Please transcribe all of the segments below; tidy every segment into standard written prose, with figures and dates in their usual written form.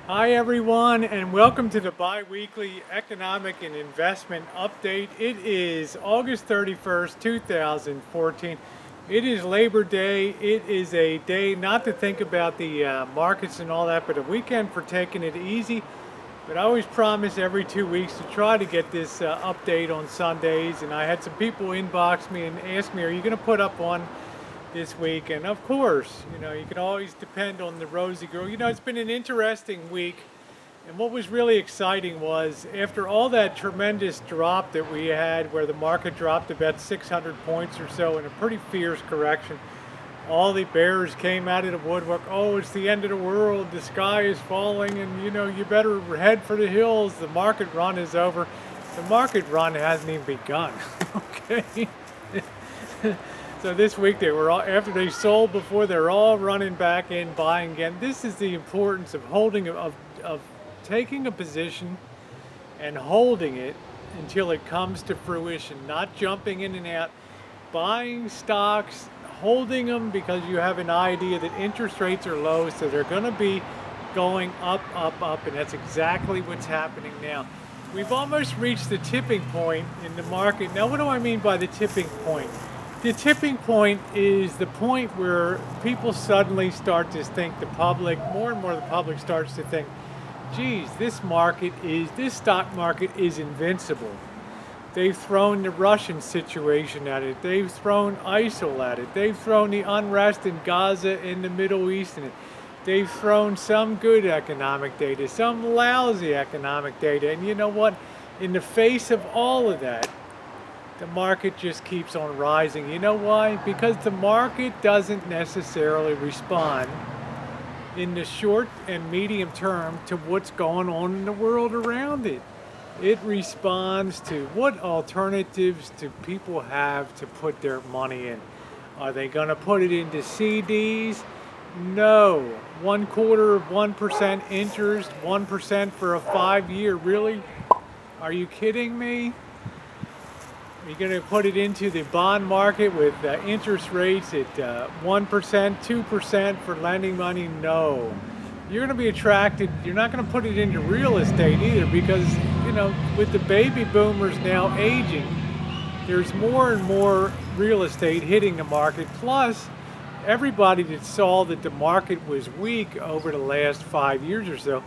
Hi, everyone, and welcome to the bi-weekly economic and investment update. It is August 31st, 2014. It is Labor Day. It is a day not to think about the markets and all that, but a weekend for taking it easy. But I always promise every 2 weeks to try to get this update on Sundays. And I had some people inbox me and ask me, are you going to put up one this week? And of course, you can always depend on the rosy girl. It's been an interesting week. And what was really exciting was after all that tremendous drop that we had, where the market dropped about 600 points or so in a pretty fierce correction, all the bears came out of the woodwork. Oh, it's the end of the world. The sky is falling, and you better head for the hills. The market run is over. The market run hasn't even begun. Okay. So this week they were all, after they sold before, they're all running back in, buying again. This is the importance of holding of taking a position and holding it until it comes to fruition, not jumping in and out, buying stocks, holding them because you have an idea that interest rates are low, so they're going to be going up, up, up, and that's exactly what's happening now. We've almost reached the tipping point in the market. Now, what do I mean by the tipping point? The tipping point is the point where people suddenly start to think, the public, more and more the public starts to think, geez, this stock market is invincible. They've thrown the Russian situation at it. They've thrown ISIL at it. They've thrown the unrest in Gaza and the Middle East in it. They've thrown some good economic data, some lousy economic data. And you know what? In the face of all of that, the market just keeps on rising. You know why? Because the market doesn't necessarily respond in the short and medium term to what's going on in the world around it. It responds to what alternatives do people have to put their money in. Are they going to put it into CDs? No. 0.25% interest, 1% for a 5-year. Really? Are you kidding me? Are you going to put it into the bond market with interest rates at 1%, 2% for lending money? No. You're going to be attracted. You're not going to put it into real estate either because, with the baby boomers now aging, there's more and more real estate hitting the market. Plus, everybody that saw that the market was weak over the last 5 years or so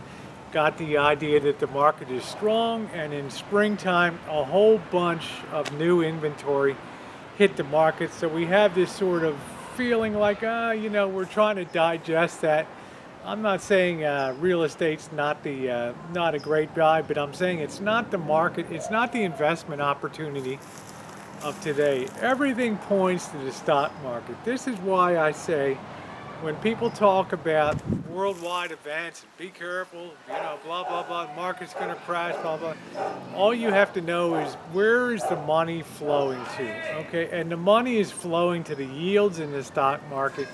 got the idea that the market is strong, and in springtime a whole bunch of new inventory hit the market. So we have this sort of feeling like we're trying to digest that. I'm not saying real estate's not a great buy, but I'm saying it's not the market, it's not the investment opportunity of today. Everything points to the stock market. This is why I say, when people talk about worldwide events, be careful, blah, blah, blah, the market's going to crash, blah, blah. All you have to know is, where is the money flowing to? Okay, and the money is flowing to the yields in the stock market,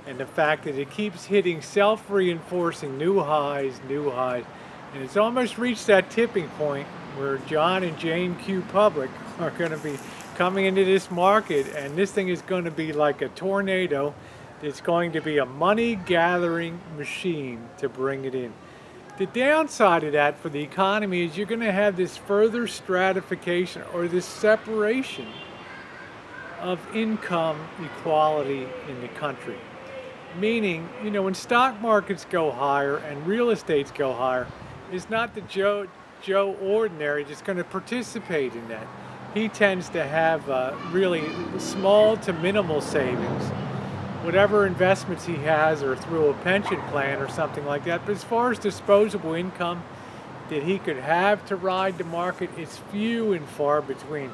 and the fact that it keeps hitting self-reinforcing new highs. And it's almost reached that tipping point where John and Jane Q. Public are going to be coming into this market, and this thing is going to be like a tornado. It's going to be a money gathering machine to bring it in. The downside of that for the economy is you're going to have this further stratification, or this separation of income equality in the country. Meaning, when stock markets go higher and real estates go higher, it's not the Joe Ordinary that's going to participate in that. He tends to have really small to minimal savings, whatever investments he has, or through a pension plan or something like that. But as far as disposable income that he could have to ride the market, it's few and far between.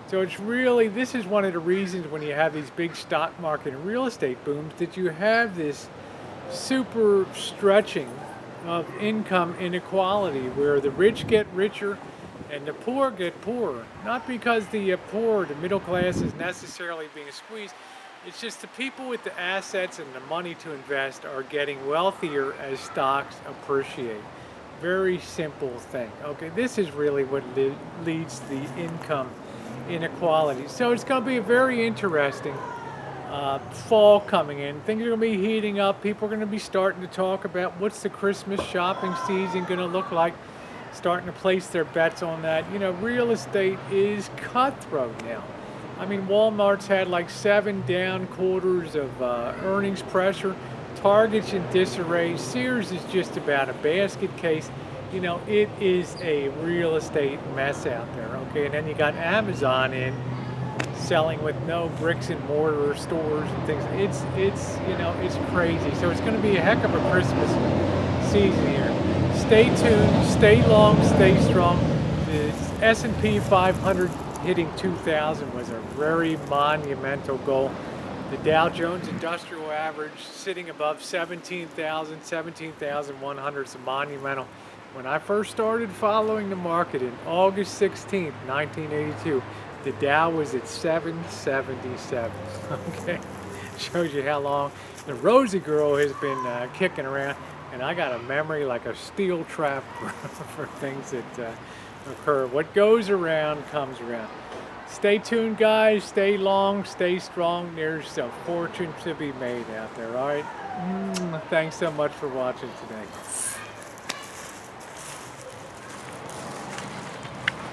So this is one of the reasons when you have these big stock market and real estate booms, that you have this super stretching of income inequality, where the rich get richer and the poor get poorer. Not because the the middle class, is necessarily being squeezed. It's just the people with the assets and the money to invest are getting wealthier as stocks appreciate. Very simple thing. Okay, this is really what leads to the income inequality. So it's going to be a very interesting fall coming in. Things are going to be heating up. People are going to be starting to talk about what's the Christmas shopping season going to look like, starting to place their bets on that. You know, real estate is cutthroat now. I mean, Walmart's had like 7 down quarters of earnings pressure. Target's in disarray. Sears is just about a basket case. You know, it is a real estate mess out there, okay? And then you got Amazon in, selling with no bricks and mortar stores and things. It's you know, it's crazy. So it's going to be a heck of a Christmas season here. Stay tuned, stay long, stay strong. The S&P 500 hitting 2,000 was a very monumental goal. The Dow Jones Industrial Average sitting above 17,100 is monumental. When I first started following the market in August 16th, 1982, the Dow was at 777. Okay, shows you how long the Rosie girl has been kicking around, and I got a memory like a steel trap for things that occur. What goes around comes around. Stay tuned, guys. Stay long, stay strong. There's a fortune to be made out there. All right. Thanks so much for watching today.